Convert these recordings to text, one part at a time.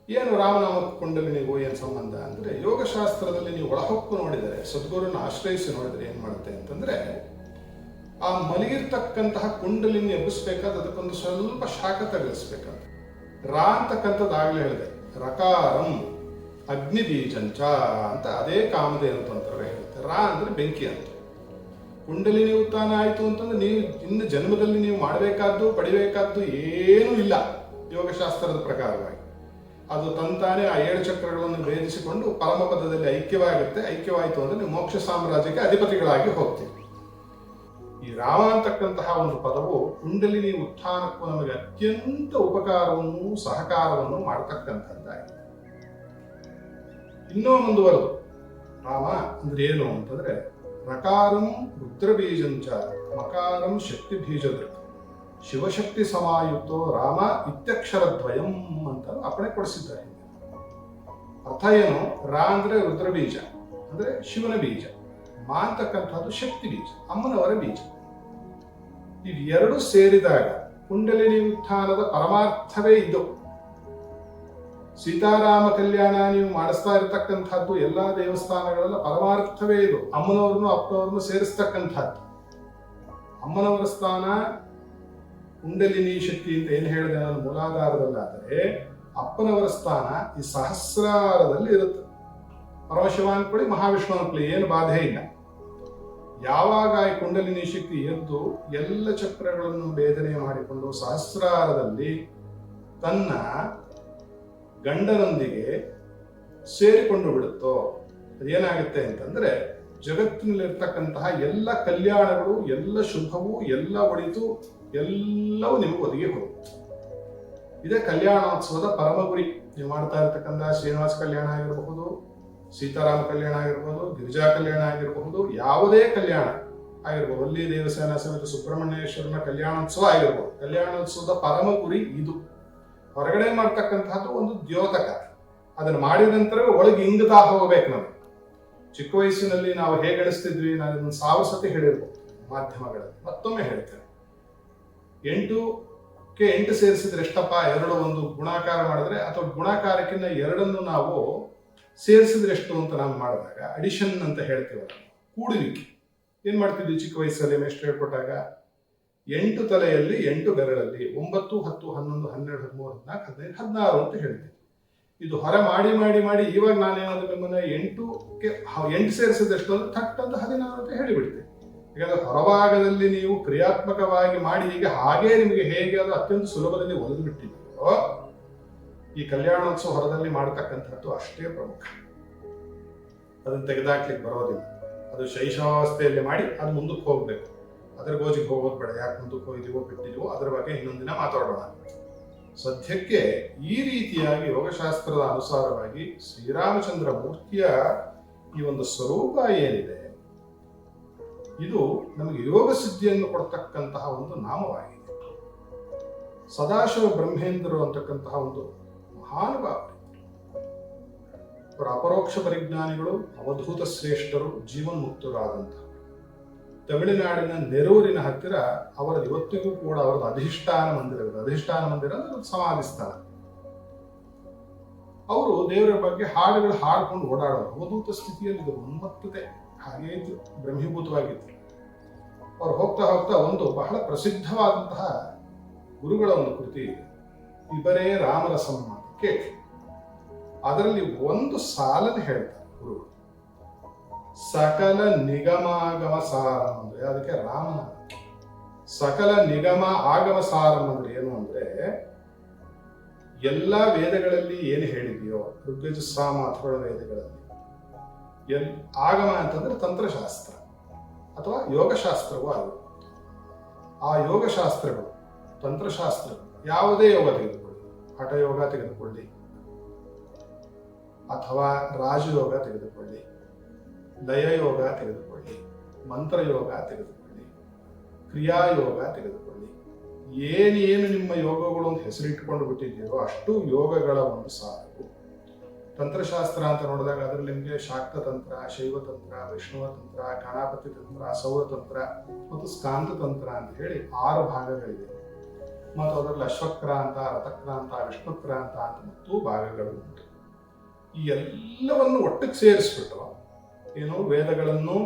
ಏನು ರಾಮನಾಮಕ ಕುಂಡಲಿನಿಗೂ ಏನು ಸಂಬಂಧ ಅಂದರೆ, ಯೋಗಶಾಸ್ತ್ರದಲ್ಲಿ ನೀವು ಒಳಹೊಕ್ಕು ನೋಡಿದರೆ, ಸದ್ಗುರುನ ಆಶ್ರಯಿಸಿ ನೋಡಿದರೆ ಏನು ಮಾಡುತ್ತೆ ಅಂತಂದರೆ, ಆ ಮಲಗಿರ್ತಕ್ಕಂತಹ ಕುಂಡಲಿನಿ ಎಬ್ಬಿಸ್ಬೇಕಾದ್ರೆ ಅದಕ್ಕೊಂದು ಸ್ವಲ್ಪ ಶಾಖ ತಗಲಿಸ್ಬೇಕಂತ. ರಾ ಅಂತಕ್ಕಂಥದ್ದು ಆಗಲೇ ಹೇಳಿದೆ, ರಕಾರಂ ಅಗ್ನಿ ಬೀಜಂಚ ಅಂತ ಅದೇ ಕಾಮಧೇನು ತಂತ್ರವೇ ಹೇಳುತ್ತೆ. ರಾ ಅಂದರೆ ಬೆಂಕಿ ಅಂತ. ಕುಂಡಲಿನಿ ಉತ್ಥಾನ ಆಯಿತು ಅಂತಂದ್ರೆ ನೀವು ಇನ್ನು ಜನ್ಮದಲ್ಲಿ ನೀವು ಮಾಡಬೇಕಾದ್ದು ಪಡಿಬೇಕಾದ್ದು ಏನೂ ಇಲ್ಲ ಯೋಗಶಾಸ್ತ್ರದ ಪ್ರಕಾರವಾಗಿ. ಅದು ತಂತಾನೆ ಆ 7 ಚಕ್ರಗಳನ್ನು ಭೇದಿಸಿಕೊಂಡು ಪರಮಪದದಲ್ಲಿ ಐಕ್ಯವಾಗುತ್ತೆ. ಐಕ್ಯವಾಯಿತು ಅಂದರೆ ನೀವು ಮೋಕ್ಷ ಸಾಮ್ರಾಜ್ಯಕ್ಕೆ ಅಧಿಪತಿಗಳಾಗಿ ಹೋಗ್ತೀವಿ. ಈ ರಾಮ ಅಂತಕ್ಕಂತಹ ಒಂದು ಪದವು ಕುಂಡಲಿನಿ ಉತ್ಥಾನಕ್ಕೂ ನಮಗೆ ಅತ್ಯಂತ ಉಪಕಾರವನ್ನು ಸಹಕಾರವನ್ನು ಮಾಡತಕ್ಕಂಥದ್ದಾಗಿದೆ. ಇನ್ನೂ ಮುಂದುವರೆದು ರಾಮ ಅಂದ್ರೆ ಏನು ಅಂತಂದ್ರೆ, ರಕಾರಂ ರುದ್ರಬೀಜಂಚ ಮಕಾರಂ ಶಕ್ತಿ ಬೀಜದ ಶಿವಶಕ್ತಿ ಸಮಾಯುಕ್ತೋ ರಾಮ ಇತ್ಯಕ್ಷರದ್ವಯಂ ಅಂತ ಅಪ್ಪಣೆ ಕೊಡಿಸಿದ್ದಾರೆ. ಅರ್ಥ ಏನು? ರಾ ಅಂದ್ರೆ ರುದ್ರಬೀಜ ಅಂದ್ರೆ ಶಿವನ ಬೀಜ, ಮಾ ಅಂತಕ್ಕಂಥದ್ದು ಶಕ್ತಿ ಬೀಜ, ಅಮ್ಮನವರ ಬೀಜ. ಇವೆರಡು ಸೇರಿದಾಗ ಕುಂಡಲಿನಿ ಉತ್ಥಾನದ ಪರಮಾರ್ಥವೇ ಇದು. ಸೀತಾರಾಮ ಕಲ್ಯಾಣ ನೀವು ಮಾಡಿಸ್ತಾ ಇರತಕ್ಕಂಥದ್ದು ಎಲ್ಲಾ ದೇವಸ್ಥಾನಗಳೆಲ್ಲ ಪರಮಾರ್ಥವೇ ಇದು. ಅಮ್ಮನವ್ರನ್ನು ಅಪ್ಪನವ್ರನ್ನು ಸೇರಿಸ್ತಕ್ಕಂಥದ್ದು. ಅಮ್ಮನವರ ಸ್ಥಾನ ಕುಂಡಲಿನಿ ಶಕ್ತಿ ಅಂತ ಏನು ಹೇಳಿದೆ ನಾನು ಮೂಲಾಧಾರದಲ್ಲಾದರೆ, ಅಪ್ಪನವರ ಸ್ಥಾನ ಈ ಸಹಸ್ರಾರದಲ್ಲಿ ಇರುತ್ತೆ. ಪರಮಶಿವ ಅನ್ಕೊಳ್ಳಿ, ಮಹಾವಿಷ್ಣು ಅನ್ಕೊಳ್ಳಿ, ಏನು ಬಾಧೆ ಇಲ್ಲ. ಯಾವಾಗ ಈ ಕುಂಡಲಿನಿ ಶಕ್ತಿ ಎದ್ದು ಎಲ್ಲ ಚಕ್ರಗಳನ್ನು ಭೇದನೆ ಮಾಡಿಕೊಂಡು ಸಹಸ್ರಾರದಲ್ಲಿ ತನ್ನ ಗಂಡನೊಂದಿಗೆ ಸೇರಿಕೊಂಡು ಬಿಡುತ್ತೋ, ಅದೇನಾಗುತ್ತೆ ಅಂತಂದ್ರೆ ಜಗತ್ತಿನಲ್ಲಿರ್ತಕ್ಕಂತಹ ಎಲ್ಲ ಕಲ್ಯಾಣಗಳು, ಎಲ್ಲ ಶುಭವು, ಎಲ್ಲ ಒಳಿತು ಎಲ್ಲವೂ ನಿಮಗೆ ಒದಗಿ ಹೋಗುತ್ತೆ. ಇದೇ ಕಲ್ಯಾಣೋತ್ಸವದ ಪರಮ ಗುರಿ. ನೀವು ಮಾಡ್ತಾ ಇರ್ತಕ್ಕಂಥ ಶ್ರೀನಿವಾಸ ಕಲ್ಯಾಣ ಆಗಿರಬಹುದು, ಸೀತಾರಾಮ ಕಲ್ಯಾಣ ಆಗಿರಬಹುದು, ಗಿರಿಜಾ ಕಲ್ಯಾಣ ಆಗಿರಬಹುದು, ಯಾವುದೇ ಕಲ್ಯಾಣ ಆಗಿರ್ಬೋದು, ಅಲ್ಲಿ ದೇವಸೇನಾ ಸಮೇತ ಸುಬ್ರಹ್ಮಣ್ಯೇಶ್ವರನ ಕಲ್ಯಾಣೋತ್ಸವ ಆಗಿರ್ಬೋದು, ಕಲ್ಯಾಣೋತ್ಸವದ ಪರಮ ಗುರಿ ಇದು. ಹೊರಗಡೆ ಮಾಡ್ತಕ್ಕಂಥದ್ದು ಒಂದು ದ್ಯೋತಕ. ಅದನ್ನು ಮಾಡಿದ ನಂತರ ಒಳಗೆ ಇಂಗುತ್ತಾ ಹೋಗ್ಬೇಕು. ನಾವು ಚಿಕ್ಕ ವಯಸ್ಸಿನಲ್ಲಿ ನಾವು ಹೇಗೆ ಅನಿಸ್ತಿದ್ವಿ, ನಾನು ಇದನ್ನು 1000 ಸತಿ ಹೇಳಿರ್ಬೋದು ಮಾಧ್ಯಮಗಳಲ್ಲಿ, ಮತ್ತೊಮ್ಮೆ ಹೇಳ್ತೇನೆ. 8ಕ್ಕೆ 8 ಸೇರಿಸಿದ್ರೆ ಎಷ್ಟಪ್ಪ? 2 ಒಂದು ಗುಣಾಕಾರ ಮಾಡಿದ್ರೆ, ಅಥವಾ ಗುಣಾಕಾರಕ್ಕಿಂತ 2 ನಾವು ಸೇರಿಸಿದ್ರೆ ಎಷ್ಟು ಅಂತ ನಾವು ಮಾಡಿದಾಗ ಅಡಿಷನ್ ಅಂತ ಹೇಳ್ತೀವಲ್ಲ, ಕೂಡುವಿಕೆ. ಏನ್ ಮಾಡ್ತಿದ್ವಿ ಚಿಕ್ಕ ವಯಸ್ಸಲ್ಲಿ ಮೇಷ್ಟ್ರು ಹೇಳ್ಕೊಟ್ಟಾಗ? 8 ತಲೆಯಲ್ಲಿ 8 ಬೆರಳಲ್ಲಿ 9, 10, 11, 12, 13, 14, 15, 16 ಅಂತ ಹೇಳ್ತೀವಿ. ಇದು ಹೊರ ಮಾಡಿ ಮಾಡಿ ಮಾಡಿ ಇವಾಗ ನಾನೇನಾದ್ರು ನಿಮ್ಮನ್ನ 8ಕ್ಕೆ 8 ಸೇರಿಸಿದಷ್ಟು ಅಂದ್ರೆ ಥಟ್ ಅಂತ 16 ಅಂತ ಹೇಳಿಬಿಡ್ತೀವಿ. ಯಾಕಂದ್ರೆ ಹೊರಭಾಗದಲ್ಲಿ ನೀವು ಕ್ರಿಯಾತ್ಮಕವಾಗಿ ಮಾಡಿ ಈಗ ಹಾಗೇ ನಿಮಗೆ ಹೇಗೆ ಅದು ಅತ್ಯಂತ ಸುಲಭದಲ್ಲಿ ಒಲಿದು ಬಿಟ್ಟಿದೆಯೋ, ಈ ಕಲ್ಯಾಣೋತ್ಸವ ಹೊರದಲ್ಲಿ ಮಾಡತಕ್ಕಂಥದ್ದು ಅಷ್ಟೇ ಪ್ರಮುಖ. ಅದನ್ನು ತೆಗೆದಾಕ್ಲಿಕ್ಕೆ ಬರೋದಿಲ್ಲ. ಅದು ಶೈಶವಾವಸ್ಥೆಯಲ್ಲಿ ಮಾಡಿ ಅದು ಮುಂದಕ್ಕೆ ಹೋಗ್ಬೇಕು. ಅದರ ಗೋಜಿಗೆ ಹೋಗೋದು ಬೇಡ. ಯಾಕೆ ಮುಂದಕ್ಕೆ ಹೋಗಿದೀವೋ ಬಿಟ್ಟಿದೀವೋ ಅದರ ಬಗ್ಗೆ ಇನ್ನೊಂದಿನ ಮಾತಾಡೋಣ. ಸದ್ಯಕ್ಕೆ ಈ ರೀತಿಯಾಗಿ ಯೋಗಶಾಸ್ತ್ರದ ಅನುಸಾರವಾಗಿ ಶ್ರೀರಾಮಚಂದ್ರ ಮೂರ್ತಿಯ ಈ ಒಂದು ಸ್ವರೂಪ ಏನಿದೆ, ಇದು ನಮಗೆ ಯೋಗ ಸಿದ್ಧಿಯನ್ನು ಕೊಡ್ತಕ್ಕಂತಹ ಒಂದು ನಾಮವಾಗಿದೆ. ಸದಾಶಿವ ಬ್ರಹ್ಮೇಂದ್ರರು ಅಂತಕ್ಕಂತಹ ಒಂದು ಮಹಾನುಭಾವರು, ಅವರ ಅಪರೋಕ್ಷ ಪರಿಜ್ಞಾನಿಗಳು, ಅವಧೂತ ಶ್ರೇಷ್ಠರು, ಜೀವನ್ಮುಕ್ತರಾದಂತಹ ತಮಿಳುನಾಡಿನ ನೆರೂರಿನ ಹತ್ತಿರ ಅವರ ಇವತ್ತಿಗೂ ಕೂಡ ಅವರದ್ದು ಅಧಿಷ್ಠಾನ ಮಂದಿರವಿದೆ. ಅಧಿಷ್ಠಾನ ಮಂದಿರ ಅಂದ್ರೆ ಸಮಾಧಿ ಸ್ಥಾನ. ಅವರು ದೇವರ ಬಗ್ಗೆ ಹಾಡುಗಳು ಹಾಡ್ಕೊಂಡು ಓಡಾಡೋರು. ಅವಧೂತ ಸ್ಥಿತಿಯಲ್ಲಿ ಇದು ಉನ್ಮತ್ತತೆ ಹಾಗೇ ಇದ್ರು, ಬ್ರಹ್ಮೀಭೂತವಾಗಿದ್ರು. ಅವ್ರು ಹೋಗ್ತಾ ಹೋಗ್ತಾ ಒಂದು ಬಹಳ ಪ್ರಸಿದ್ಧವಾದಂತಹ ಗುರುಗಳ ಒಂದು ಕೃತಿ ಇದೆ, ಇಬರೇ ರಾಮರಸಂ ಅಂತ ಕೇಳಿ. ಅದರಲ್ಲಿ ಒಂದು ಸಾಲನ್ನು ಹೇಳ್ತಾರೆ ಗುರುಗಳು, ಸಕಲ ನಿಗಮಾಗಮ ಸಾರಂ ಅಂದ್ರೆ ಅದಕ್ಕೆ ರಾಮನ ಸಕಲ ನಿಗಮ ಆಗಮ ಸಾರಂ ಅಂದ್ರೆ ಏನು ಅಂದ್ರೆ, ಎಲ್ಲ ವೇದಗಳಲ್ಲಿ ಏನು ಹೇಳಿದೆಯೋ ಋಗ್ವೇದ ಸಾಮ ಅಥರ್ವ ವೇದಗಳಲ್ಲಿ, ಆಗಮ ಅಂತಂದ್ರೆ ತಂತ್ರಶಾಸ್ತ್ರ ಅಥವಾ ಯೋಗಶಾಸ್ತ್ರವೂ ಆಗುತ್ತೆ. ಆ ಯೋಗಶಾಸ್ತ್ರಗಳು, ತಂತ್ರಶಾಸ್ತ್ರಗಳು, ಯಾವುದೇ ಯೋಗ ತೆಗೆದುಕೊಳ್ಳಿ, ಹಠಯೋಗ ತೆಗೆದುಕೊಳ್ಳಿ ಅಥವಾ ರಾಜಯೋಗ ತೆಗೆದುಕೊಳ್ಳಿ, ಲಯಯೋಗ ತೆಗೆದುಕೊಳ್ಳಿ, ಮಂತ್ರಯೋಗ ತೆಗೆದುಕೊಳ್ಳಿ, ಕ್ರಿಯಾಯೋಗ ತೆಗೆದುಕೊಳ್ಳಿ, ಏನೇನು ನಿಮ್ಮ ಯೋಗಗಳು ಅಂತ ಹೆಸರಿಟ್ಟುಕೊಂಡು ಬಿಟ್ಟಿದ್ದೀರೋ ಅಷ್ಟು ಯೋಗಗಳ ಒಂದು ಸಾಲು. ತಂತ್ರಶಾಸ್ತ್ರ ಅಂತ ನೋಡಿದಾಗ ಅದರಲ್ಲಿ ನಿಮಗೆ ಶಾಕ್ತ ತಂತ್ರ, ಶೈವತಂತ್ರ, ವೈಷ್ಣವ ತಂತ್ರ, ಗಣಪತಿ ತಂತ್ರ, ಸೌರತಂತ್ರ ಮತ್ತು ಸ್ಕಾಂತ ತಂತ್ರ ಅಂತ ಹೇಳಿ 6 ಭಾಗಗಳಿವೆ. ಮತ್ತು ಅದರಲ್ಲಿ ಅಶ್ವಕ್ರಾಂತ, ರಥಕ್ರಾಂತ, ವಿಷ್ಣುಕ್ರಾಂತ ಅಂತ ಮತ್ತು ಭಾಗಗಳು ಉಂಟು. ಈ ಎಲ್ಲವನ್ನು ಒಟ್ಟಿಗೆ ಸೇರಿಸ್ಬಿಟ್ಟು ಏನು ವೇದಗಳನ್ನು,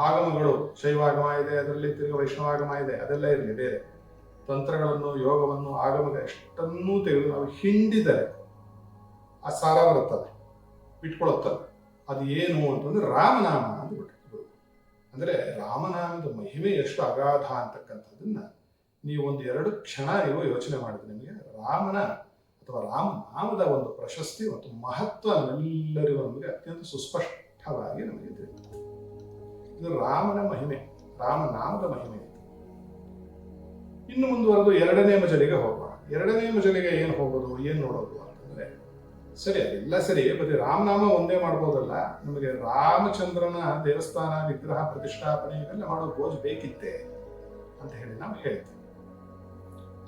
ಆಗಮಗಳು, ಶೈವಾಗಮ ಇದೆ, ಅದರಲ್ಲಿ ತಿರುಗಿ ವೈಷ್ಣವಾಗಮ ಇದೆ, ಅದೆಲ್ಲ ಇರಲಿ ಬೇರೆ, ತಂತ್ರಗಳನ್ನು, ಯೋಗವನ್ನು, ಆಗಮದ ಎಷ್ಟನ್ನೂ ತೆಗೆದು ನಾವು ಹಿಂಡಿದರೆ ಆ ಸಾರ ಬರುತ್ತದೆ, ಬಿಟ್ಕೊಳ್ಳುತ್ತದೆ. ಅದು ಏನು ಅಂತಂದ್ರೆ ರಾಮನಾಮ ಅಂತ ಬಿಟ್ಟಿದ್ದು. ಅಂದರೆ ರಾಮನಾಮದ ಮಹಿಮೆ ಎಷ್ಟು ಅಗಾಧ ಅಂತಕ್ಕಂಥದ್ದನ್ನ ನೀವು ಒಂದು 2 ಕ್ಷಣ ನೀವು ಯೋಚನೆ ಮಾಡಿದ್ರೆ ನಿಮಗೆ ರಾಮನ ಅಥವಾ ರಾಮನಾಮದ ಒಂದು ಪ್ರಶಸ್ತಿ ಮತ್ತು ಮಹತ್ವ ನಮ್ಮೆಲ್ಲರಿಗೂ ನಮಗೆ ಅತ್ಯಂತ ಸುಸ್ಪಷ್ಟವಾಗಿ ನಮಗೆ ತಿಳಿಯುತ್ತದೆ. ಇದು ರಾಮನ ಮಹಿಮೆ, ರಾಮನಾಮದ ಮಹಿಮೆ. ಇನ್ನು ಮುಂದುವರೆದು 2ನೇ ಮಜಲಿಗೆ ಹೋಗೋಣ. 2ನೇ ಮಜಲಿಗೆ ಏನು ಹೋಗೋದು, ಏನು ನೋಡೋದು ಅಂತಂದ್ರೆ, ಸರಿ ಅದೆಲ್ಲ ಸರಿ, ಬರೀ ರಾಮನಾಮ ಒಂದೇ ಮಾಡ್ಬೋದಲ್ಲ, ನಮಗೆ ರಾಮಚಂದ್ರನ ದೇವಸ್ಥಾನ, ವಿಗ್ರಹ ಪ್ರತಿಷ್ಠಾಪನೆ ಇವೆಲ್ಲ ಮಾಡೋ ಗೋಜು ಬೇಕಿತ್ತೆ ಅಂತ ಹೇಳಿ ನಾವು ಹೇಳ್ತೀವಿ.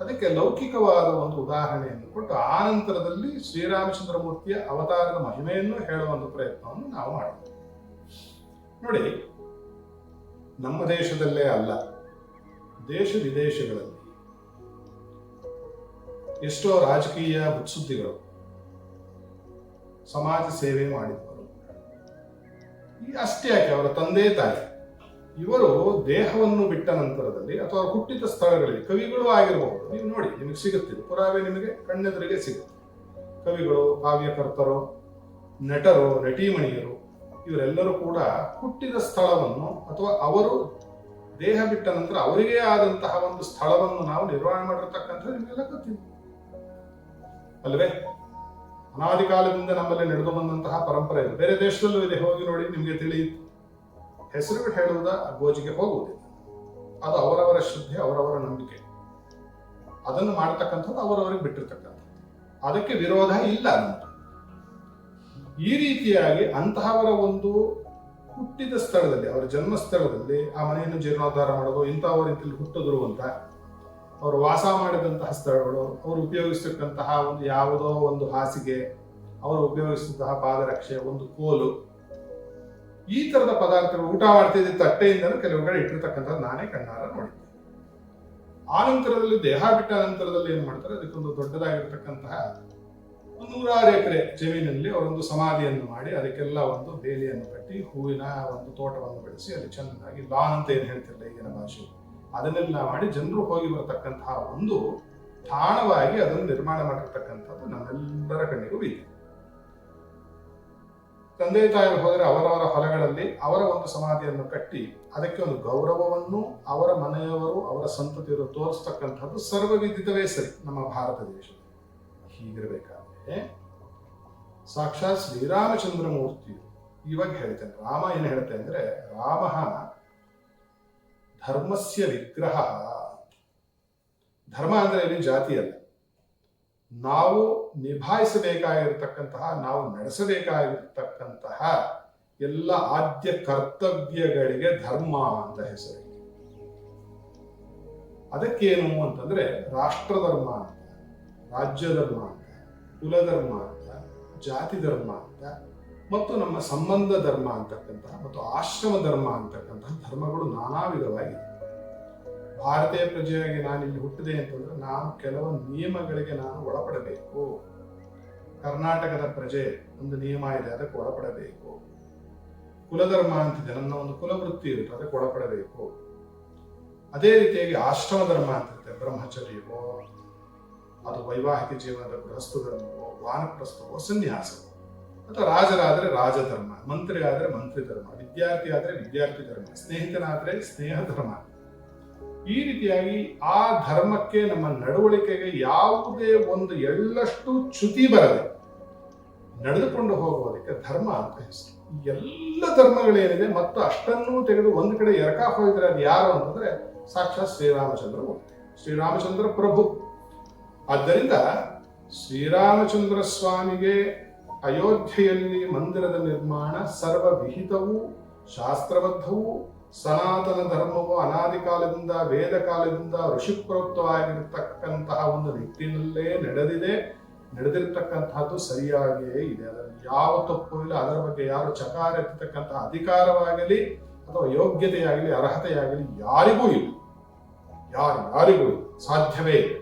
ಅದಕ್ಕೆ ಲೌಕಿಕವಾದ ಒಂದು ಉದಾಹರಣೆಯನ್ನು ಕೊಟ್ಟು ಆನಂತರದಲ್ಲಿ ಶ್ರೀರಾಮಚಂದ್ರ ಮೂರ್ತಿಯ ಅವತಾರದ ಮಹಿಮೆಯನ್ನು ಹೇಳುವ ಒಂದು ಪ್ರಯತ್ನವನ್ನು ನಾವು ಮಾಡೋಣ. ನೋಡಿ, ನಮ್ಮ ದೇಶದಲ್ಲೇ ಅಲ್ಲ, ದೇಶ ವಿದೇಶಗಳಲ್ಲಿ ಎಷ್ಟೋ ರಾಜಕೀಯ ಮುತ್ಸುದ್ದಿಗಳು, ಸಮಾಜ ಸೇವೆ ಮಾಡಿದವರು, ಅಷ್ಟೇ ಯಾಕೆ ಅವರ ತಂದೆ ತಾಯಿ ಇವರು ದೇಹವನ್ನು ಬಿಟ್ಟ ನಂತರದಲ್ಲಿ ಅಥವಾ ಹುಟ್ಟಿದ ಸ್ಥಳಗಳಲ್ಲಿ ಕವಿಗಳು ಆಗಿರಬಹುದು. ನೀವು ನೋಡಿ, ನಿಮಗೆ ಸಿಗುತ್ತಿದೆ, ಪುರಾವೆ ನಿಮಗೆ ಕಣ್ಣೆದುರಿಗೆ ಸಿಗುತ್ತೆ. ಕವಿಗಳು, ಕಾವ್ಯಕರ್ತರು, ನಟರು, ನಟೀಮಣಿಯರು ಇವರೆಲ್ಲರೂ ಕೂಡ ಹುಟ್ಟಿದ ಸ್ಥಳವನ್ನು ಅಥವಾ ಅವರು ದೇಹ ಬಿಟ್ಟ ನಂತರ ಅವರಿಗೇ ಆದಂತಹ ಒಂದು ಸ್ಥಳವನ್ನು ನಾವು ನಿರ್ವಹಣೆ ಮಾಡಿರ್ತಕ್ಕಂಥದ್ದು ನಿಮಗೆಲ್ಲ ಗೊತ್ತಿದೆ ಅಲ್ವೇ? ಅನಾದಿ ಕಾಲದಿಂದ ನಮ್ಮಲ್ಲಿ ನಡೆದು ಬಂದಂತಹ ಪರಂಪರೆ ಇದೆ. ಬೇರೆ ದೇಶದಲ್ಲೂ ಇದೆ, ಹೋಗಿ ನೋಡಿ ನಿಮಗೆ ತಿಳಿಯಿತು. ಹೆಸರುಗಳು ಹೇಳುವುದ ಗೋಜಿಗೆ ಹೋಗುವುದಿಲ್ಲ. ಅದು ಅವರವರ ಶ್ರದ್ಧೆ, ಅವರವರ ನಂಬಿಕೆ, ಅದನ್ನು ಮಾಡತಕ್ಕಂಥದ್ದು ಅವರವರಿಗೆ ಬಿಟ್ಟಿರ್ತಕ್ಕಂಥದ್ದು. ಅದಕ್ಕೆ ವಿರೋಧ ಇಲ್ಲ ನಮ್ಮದು. ಈ ರೀತಿಯಾಗಿ ಅಂತಹವರ ಒಂದು ಹುಟ್ಟಿದ ಸ್ಥಳದಲ್ಲಿ, ಅವರ ಜನ್ಮ ಸ್ಥಳದಲ್ಲಿ ಆ ಮನೆಯನ್ನು ಜೀರ್ಣೋದ್ಧಾರ ಮಾಡೋದು, ಇಂಥವರು ಇಂತಲ್ಲಿ ಹುಟ್ಟಿದ್ರು ಅಂತ ಅವರು ವಾಸ ಮಾಡಿದಂತಹ ಸ್ಥಳಗಳು, ಅವರು ಉಪಯೋಗಿಸ್ತಕ್ಕಂತಹ ಒಂದು ಯಾವುದೋ ಒಂದು ಹಾಸಿಗೆ, ಅವರು ಉಪಯೋಗಿಸಿದಂತಹ ಪಾದರಕ್ಷೆ, ಒಂದು ಕೋಲು, ಈ ತರದ ಪದಾರ್ಥಗಳು ಊಟ ಮಾಡ್ತಿದ್ದ ತಟ್ಟೆಯಿಂದಲೂ ಕೆಲವು ಕಡೆ ಇಟ್ಟಿರ್ತಕ್ಕಂಥದ್ದು ನಾನೇ ಕಣ್ಣಾರ ನೋಡಿದ್ದೆ. ಆ ನಂತರದಲ್ಲಿ ದೇಹ ಬಿಟ್ಟ ನಂತರದಲ್ಲಿ ಏನ್ ಮಾಡ್ತಾರೆ, ಅದಕ್ಕೊಂದು ದೊಡ್ಡದಾಗಿರ್ತಕ್ಕಂತಹ 100 ಎಕರೆ ಜಮೀನಲ್ಲಿ ಅವರೊಂದು ಸಮಾಧಿಯನ್ನು ಮಾಡಿ ಅದಕ್ಕೆಲ್ಲ ಒಂದು ಬೇಲಿಯನ್ನು ಕಟ್ಟಿ ಹೂವಿನ ಒಂದು ತೋಟವನ್ನು ಬೆಳೆಸಿ ಅಲ್ಲಿ ಚೆನ್ನಾಗಿ ಲಾನ್ ಅಂತ ಏನ್ ಹೇಳ್ತಿರಲ್ಲ ಈಗಿನ ಭಾಷೆ, ಅದನ್ನೆಲ್ಲ ಮಾಡಿ ಜನರು ಹೋಗಿ ಬರತಕ್ಕಂತಹ ಒಂದು ತಾಣವಾಗಿ ಅದನ್ನು ನಿರ್ಮಾಣ ಮಾಡಿರ್ತಕ್ಕಂಥದ್ದು ನಮ್ಮೆಲ್ಲರ ಕಣ್ಣಿಗೂ ಇದೆ. ತಂದೆ ತಾಯಿಗಳು ಹೋದರೆ ಅವರವರ ಹೊಲಗಳಲ್ಲಿ ಅವರ ಒಂದು ಸಮಾಧಿಯನ್ನು ಕಟ್ಟಿ ಅದಕ್ಕೆ ಒಂದು ಗೌರವವನ್ನು ಅವರ ಮನೆಯವರು, ಅವರ ಸಂತತಿಯರು ತೋರಿಸ್ತಕ್ಕಂಥದ್ದು ಸರ್ವವಿದಿತವೇ ಸರಿ ನಮ್ಮ ಭಾರತ ದೇಶದಲ್ಲಿ. ಹೀಗಿರಬೇಕಾದ್ರೆ ಸಾಕ್ಷಾತ್ ಶ್ರೀರಾಮಚಂದ್ರ ಮೂರ್ತಿ ಇವಾಗ ಹೇಳ್ತೇನೆ, ರಾಮ ಏನು ಹೇಳ್ತೆ ಅಂದ್ರೆ, ರಾಮ ಧರ್ಮಸ್ಯ ವಿಗ್ರಹ. ಧರ್ಮ ಅಂದ್ರೆ ಇಲ್ಲಿ ಜಾತಿ ಅಲ್ಲ, ನಾವು ನಿಭಾಯಿಸಬೇಕಾಗಿರ್ತಕ್ಕಂತಹ, ನಾವು ನಡೆಸಬೇಕಾಗಿರ್ತಕ್ಕಂತಹ ಎಲ್ಲ ಆದ್ಯ ಕರ್ತವ್ಯಗಳಿಗೆ ಧರ್ಮ ಅಂತ ಹೆಸರು. ಅದಕ್ಕೇನು ಅಂತಂದ್ರೆ ರಾಷ್ಟ್ರಧರ್ಮ ಅಂತ, ರಾಜ್ಯ ಧರ್ಮ ಅಂತ, ಕುಲಧರ್ಮ ಅಂತ, ಜಾತಿ ಧರ್ಮ ಅಂತ, ಮತ್ತು ನಮ್ಮ ಸಂಬಂಧ ಧರ್ಮ ಅಂತಕ್ಕಂತಹ ಮತ್ತು ಆಶ್ರಮ ಧರ್ಮ ಅಂತಕ್ಕಂತಹ ಧರ್ಮಗಳು ನಾನಾ ವಿಧವಾಗಿದೆ. ಭಾರತೀಯ ಪ್ರಜೆಯಾಗಿ ನಾನು ಇಲ್ಲಿ ಹುಟ್ಟಿದೆ ಅಂತಂದ್ರೆ ನಾನು ಕೆಲವು ನಿಯಮಗಳಿಗೆ ನಾನು ಒಳಪಡಬೇಕು. ಕರ್ನಾಟಕದ ಪ್ರಜೆ ಒಂದು ನಿಯಮ ಇದೆ, ಅದಕ್ಕೆ ಒಳಪಡಬೇಕು. ಕುಲಧರ್ಮ ಅಂತಿದೆ, ನನ್ನ ಒಂದು ಕುಲವೃತ್ತಿ ಇರುತ್ತೆ, ಅದಕ್ಕೆ ಒಳಪಡಬೇಕು. ಅದೇ ರೀತಿಯಾಗಿ ಆಶ್ರಮ ಧರ್ಮ ಅಂತಿರುತ್ತೆ, ಬ್ರಹ್ಮಚರ್ಯವೋ, ಅದು ವೈವಾಹಿಕ ಜೀವನದ ಗೃಹಸ್ಥ ಧರ್ಮವೋ, ವಾನಪ್ರಸ್ಥವೋ, ಸನ್ಯಾಸವೋ, ಅಥವಾ ರಾಜರಾದರೆ ರಾಜಧರ್ಮ, ಮಂತ್ರಿ ಆದರೆ ಮಂತ್ರಿ ಧರ್ಮ, ವಿದ್ಯಾರ್ಥಿ ಆದರೆ ವಿದ್ಯಾರ್ಥಿ ಧರ್ಮ, ಸ್ನೇಹಿತನಾದರೆ ಸ್ನೇಹ ಧರ್ಮ. ಈ ರೀತಿಯಾಗಿ ಆ ಧರ್ಮಕ್ಕೆ, ನಮ್ಮ ನಡವಳಿಕೆಗೆ ಯಾವುದೇ ಒಂದು ಎಳ್ಳಷ್ಟು ಚ್ಯುತಿ ಬರದೆ ನಡೆದುಕೊಂಡು ಹೋಗುವುದಕ್ಕೆ ಧರ್ಮ ಅಂತ ಹೆಸರು. ಎಲ್ಲ ಧರ್ಮಗಳೇನಿದೆ ಮತ್ತು ಅಷ್ಟನ್ನೂ ತೆಗೆದು ಒಂದು ಕಡೆ ಎರಕ ಹೋಗಿದ್ರೆ ಅದು ಯಾರು ಅಂತಂದ್ರೆ ಸಾಕ್ಷಾತ್ ಶ್ರೀರಾಮಚಂದ್ರ ಮೂರ್ತಿ, ಶ್ರೀರಾಮಚಂದ್ರ ಪ್ರಭು. ಆದ್ದರಿಂದ ಶ್ರೀರಾಮಚಂದ್ರ ಸ್ವಾಮಿಗೆ ಅಯೋಧ್ಯೆಯಲ್ಲಿ ಮಂದಿರದ ನಿರ್ಮಾಣ ಸರ್ವ ವಿಹಿತವೂ ಶಾಸ್ತ್ರಬದ್ಧವೂ ಸನಾತನ ಧರ್ಮವು ಅನಾದಿ ಕಾಲದಿಂದ ವೇದ ಕಾಲದಿಂದ ಋಷಿಪ್ರೋಕ್ತವಾಗಿರತಕ್ಕಂತಹ ಒಂದು ನಿಟ್ಟಿನಲ್ಲೇ ನಡೆದಿರ್ತಕ್ಕಂತಹದ್ದು ಸರಿಯಾಗಿಯೇ ಇದೆ. ಅದರಲ್ಲಿ ಯಾವ ತಪ್ಪು ಇಲ್ಲ. ಅದರ ಬಗ್ಗೆ ಯಾರು ಚಕಾರ ಎತ್ತತಕ್ಕಂತಹ ಅಧಿಕಾರವಾಗಲಿ ಅಥವಾ ಯೋಗ್ಯತೆಯಾಗಲಿ ಅರ್ಹತೆಯಾಗಲಿ ಯಾರಿಗೂ ಇಲ್ಲ. ಯಾರಿಗೂ ಸಾಧ್ಯವೇ ಇಲ್ಲ.